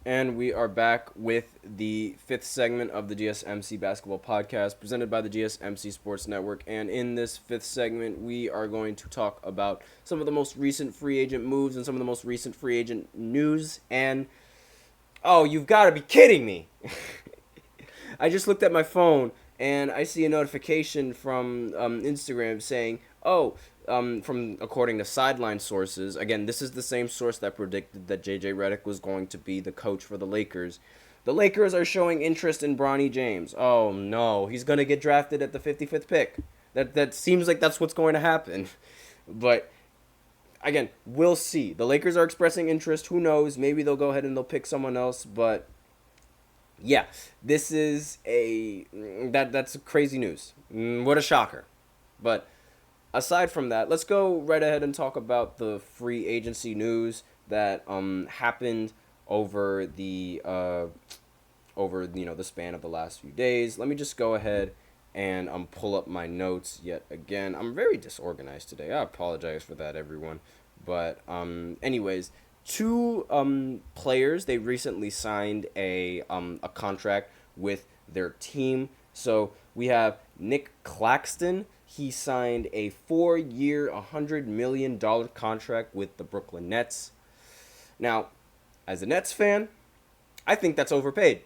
And we are back with the fifth segment of the GSMC Basketball Podcast presented by the GSMC Sports Network. And in this fifth segment, we are going to talk about some of the most recent free agent moves and some of the most recent free agent news. And oh, you've got to be kidding me! I just looked at my phone and I see a notification from Instagram saying, "Oh, from according to sideline sources, again, this is the same source that predicted that JJ Redick was going to be the coach for the Lakers. The Lakers are showing interest in Bronny James. Oh no, he's gonna get drafted at the 55th pick. That seems like that's what's going to happen, but." Again, we'll see. The Lakers are expressing interest. Who knows? Maybe they'll go ahead and they'll pick someone else. But yeah, this is that's crazy news. What a shocker. But aside from that, let's go right ahead and talk about the free agency news that happened over the span of the last few days. Let me just go ahead and pull up my notes yet again. I'm very disorganized today. I apologize for that, everyone. But anyways, two players, they recently signed a contract with their team. So we have Nic Claxton. He signed a 4-year, $100 million contract with the Brooklyn Nets. Now, as a Nets fan, I think that's overpaid.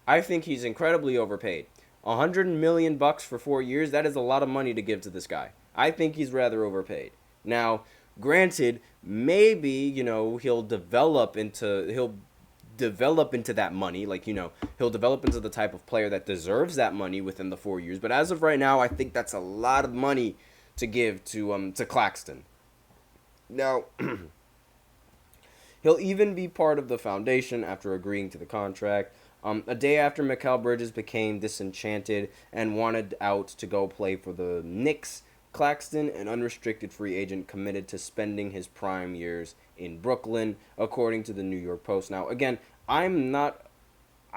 I think he's incredibly overpaid. $100 million for 4 years, that is a lot of money to give to this guy. I think he's rather overpaid. Now, granted, maybe, he'll develop into that money, he'll develop into the type of player that deserves that money within the 4 years. But as of right now, I think that's a lot of money to give to Claxton. Now, he'll even be part of the foundation after agreeing to the contract. A day after Mikal Bridges became disenchanted and wanted out to go play for the Knicks, Claxton, an unrestricted free agent, committed to spending his prime years in Brooklyn, according to the New York Post. Now, again, I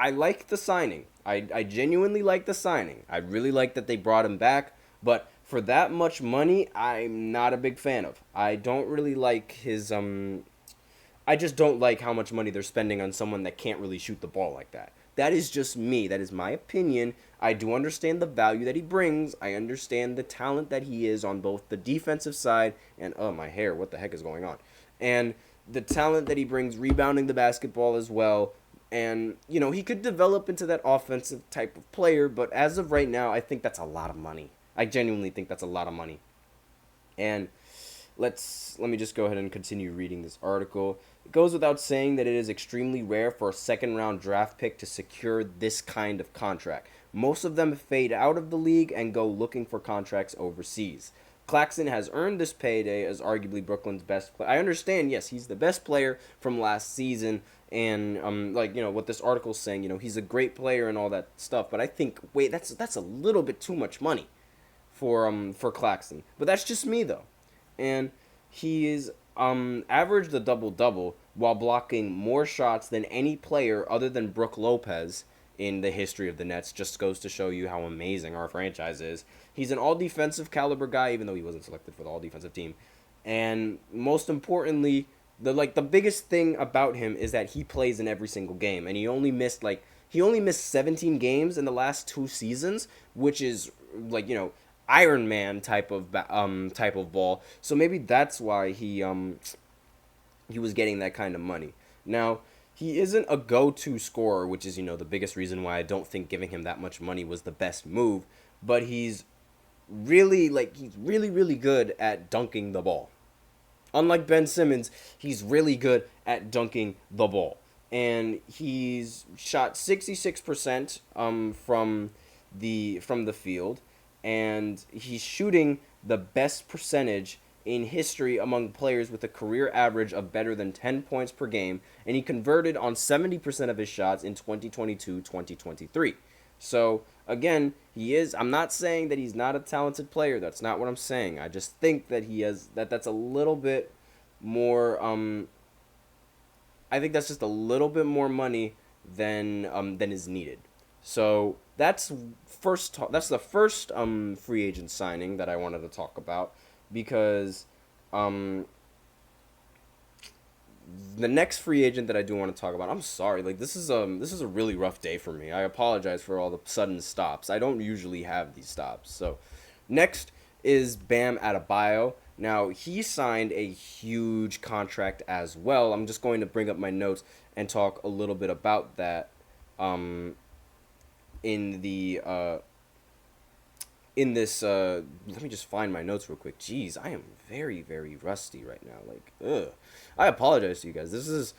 like the signing. I genuinely like the signing. I really like that they brought him back, but for that much money, I'm not a big fan of. I don't really like I just don't like how much money they're spending on someone that can't really shoot the ball like that. That is just me. That is my opinion. I do understand the value that he brings. I understand the talent that he is on both the defensive side and, oh, my hair, what the heck is going on? And the talent that he brings rebounding the basketball as well. And, he could develop into that offensive type of player, but as of right now, I think that's a lot of money. I genuinely think that's a lot of money. And let me just go ahead and continue reading this article. It goes without saying that it is extremely rare for a second round draft pick to secure this kind of contract. Most of them fade out of the league and go looking for contracts overseas. Claxton has earned this payday as arguably Brooklyn's best player. I understand, yes, he's the best player from last season, and what this article's saying, he's a great player and all that stuff. But I think, wait, that's a little bit too much money for Claxton. But that's just me though. And he is averaged a double-double while blocking more shots than any player other than Brook Lopez in the history of the Nets. Just goes to show you how amazing our franchise is. He's an all-defensive caliber guy, even though he wasn't selected for the all-defensive team. And most importantly, the biggest thing about him is that he plays in every single game, and he only missed 17 games in the last 2 seasons, which is Iron Man type of ball. So maybe that's why he was getting that kind of money. Now, he isn't a go-to scorer, which is the biggest reason why I don't think giving him that much money was the best move, but he's really really good at dunking the ball. Unlike Ben Simmons, he's really good at dunking the ball. And he's shot 66% from the field, and he's shooting the best percentage in history among players with a career average of better than 10 points per game, and he converted on 70% of his shots in 2022-2023. So, again, I'm not saying that he's not a talented player. That's not what I'm saying. I just think that that's a little bit more I think that's just a little bit more money than is needed. So that's that's the first free agent signing that I wanted to talk about, because the next free agent that I do want to talk about, I'm sorry, like this is a really rough day for me. I apologize for all the sudden stops. I don't usually have these stops. So, next is Bam Adebayo. Now, he signed a huge contract as well. I'm just going to bring up my notes and talk a little bit about that in the in this let me just find my notes real quick. Jeez, I am very, very rusty right now. Like, ugh. I apologize to you guys. This is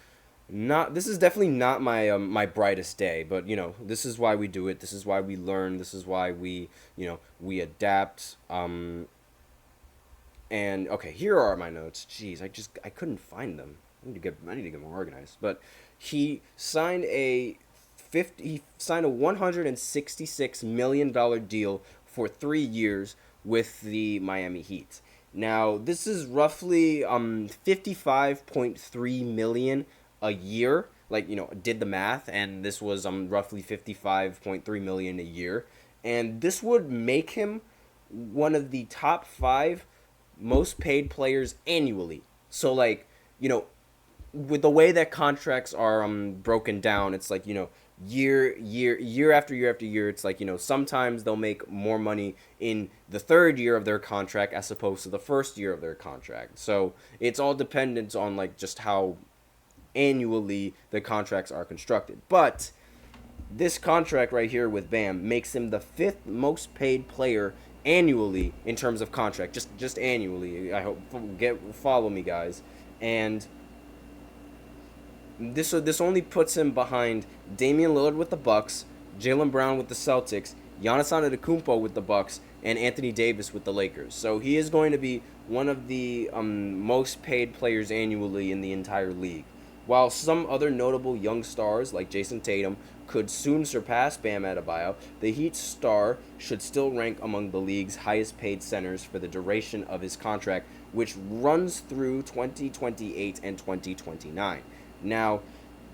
definitely not my my brightest day, but this is why we do it. This is why we learn. This is why we adapt. And okay, here are my notes. Jeez, I couldn't find them. I need to get more organized. But he signed a $166 million deal for 3 years with the Miami Heat. Now, this is roughly 55.3 million a year. Like, did the math, and this was roughly 55.3 million a year. And this would make him one of the top 5 most paid players annually. So, like, with the way that contracts are broken down, it's like, year after year after year, it's like, sometimes they'll make more money in the 3rd year of their contract as opposed to the 1st year of their contract. So it's all dependent on like just how annually the contracts are constructed. But this contract right here with Bam makes him the 5th most paid player annually in terms of contract, just annually. I hope follow me, guys. And this only puts him behind Damian Lillard with the Bucks, Jaylen Brown with the Celtics, Giannis Antetokounmpo with the Bucks, and Anthony Davis with the Lakers. So he is going to be one of the most paid players annually in the entire league. While some other notable young stars like Jason Tatum could soon surpass Bam Adebayo, the Heat's star should still rank among the league's highest paid centers for the duration of his contract, which runs through 2028 and 2029. Now,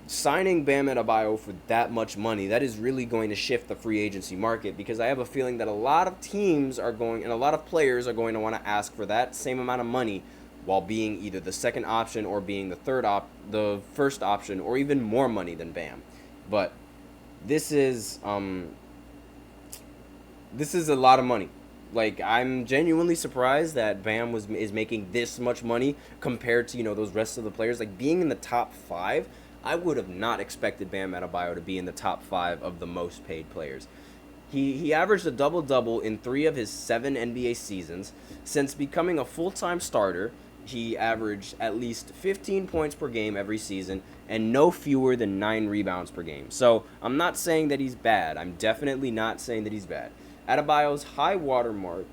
signing Bam Adebayo for that much money, that is really going to shift the free agency market, because I have a feeling that a lot of teams are going, and a lot of players are going to want to ask for that same amount of money while being either the second option or being the first option, or even more money than Bam. But this is a lot of money. Like, I'm genuinely surprised that Bam is making this much money compared to, those rest of the players. Like, being in the top 5, I would have not expected Bam Adebayo to be in the top 5 of the most paid players. He averaged a double-double in 3 of his 7 NBA seasons. Since becoming a full-time starter, he averaged at least 15 points per game every season and no fewer than 9 rebounds per game. So, I'm not saying that he's bad. I'm definitely not saying that he's bad. Adebayo's high watermark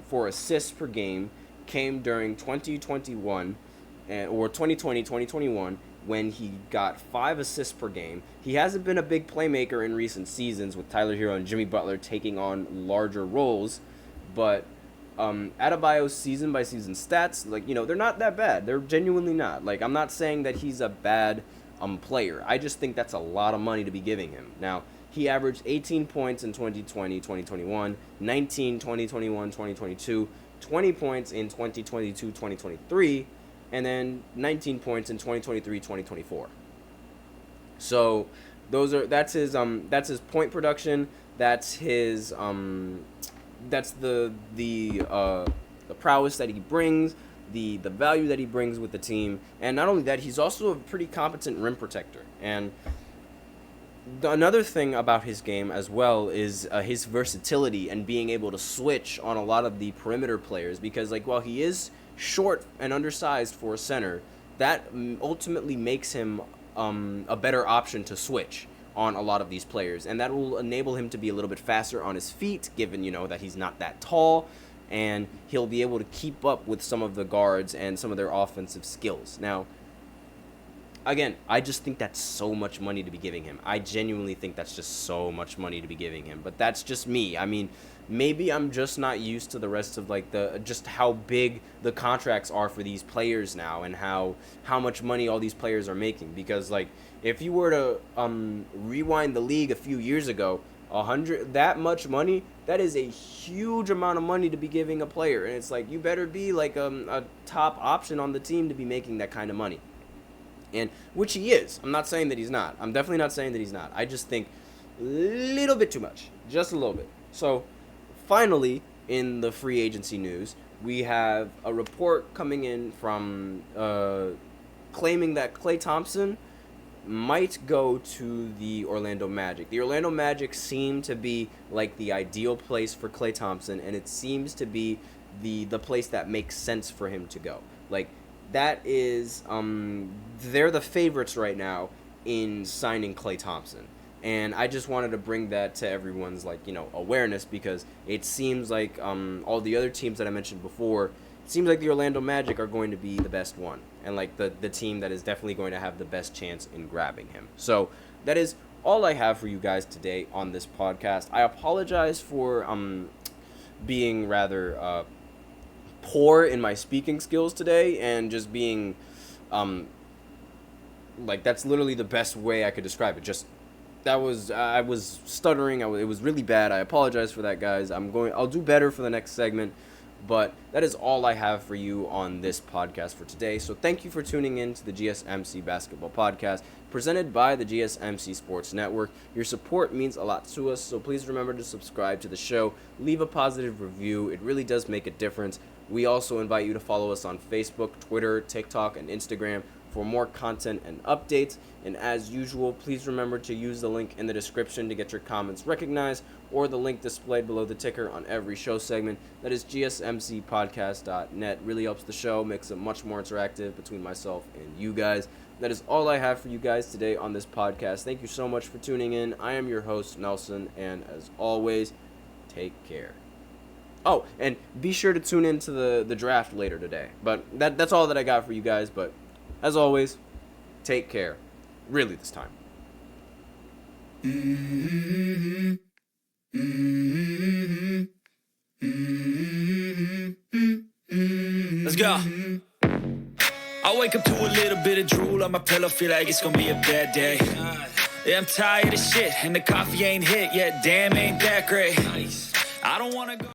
for assists per game came during 2021 or 2020-2021 when he got 5 assists per game. He hasn't been a big playmaker in recent seasons, with Tyler Hero and Jimmy Butler taking on larger roles, but Adebayo's season-by-season stats, like, they're not that bad. They're genuinely not. Like, I'm not saying that he's a bad player. I just think that's a lot of money to be giving him. Now, he averaged 18 points in 2020-2021, 19 2021-2022, 20 points in 2022-2023, and then 19 points in 2023-2024. So that's his point production. That's his that's the prowess that he brings, the value that he brings with the team, and not only that, he's also a pretty competent rim protector. And another thing about his game as well is his versatility and being able to switch on a lot of the perimeter players, because, like, while he is short and undersized for a center, that ultimately makes him a better option to switch on a lot of these players, and that will enable him to be a little bit faster on his feet, given that he's not that tall, and he'll be able to keep up with some of the guards and some of their offensive skills. Now, again, I just think that's so much money to be giving him. I genuinely think that's just so much money to be giving him. But that's just me. I mean, maybe I'm just not used to the rest of, like, just how big the contracts are for these players now, and how much money all these players are making. Because, like, if you were to rewind the league a few years ago, that much money, that is a huge amount of money to be giving a player. And it's like, you better be like a top option on the team to be making that kind of money. And which he is. I'm not saying that he's not. I'm definitely not saying that he's not. I just think a little bit too much. Just a little bit. So, finally, in the free agency news, we have a report coming in from claiming that Klay Thompson might go to the Orlando Magic. The Orlando Magic seem to be like the ideal place for Klay Thompson, and it seems to be the place that makes sense for him to go. Like, that is, they're the favorites right now in signing Klay Thompson. And I just wanted to bring that to everyone's, like, you know, awareness, because it seems like all the other teams that I mentioned before, it seems like the Orlando Magic are going to be the best one. And, like, the team that is definitely going to have the best chance in grabbing him. So that is all I have for you guys today on this podcast. I apologize for being rather poor in my speaking skills today, and just being like, that's literally the best way I could describe it. Just I was stuttering. It was really bad. I apologize for that, guys. I'll do better for the next segment. But that is all I have for you on this podcast for today. So thank you for tuning in to the GSMC Basketball Podcast, presented by the GSMC Sports Network. Your support means a lot to us, so please remember to subscribe to the show. Leave a positive review. It really does make a difference. We also invite you to follow us on Facebook, Twitter, TikTok, and Instagram for more content and updates. And as usual, please remember to use the link in the description to get your comments recognized, or the link displayed below the ticker on every show segment. That is GSMCPodcast.net. Really helps the show, makes it much more interactive between myself and you guys. That is all I have for you guys today on this podcast. Thank you so much for tuning in. I am your host, Nelson, and as always, take care. Oh, and be sure to tune into the draft later today. But that's all that I got for you guys. But as always, take care. Really this time. Let's go. I wake up to a little bit of drool on my pillow, feel like it's gonna be a bad day. Yeah, I'm tired of shit, and the coffee ain't hit yet. Damn, ain't that great. I don't wanna go.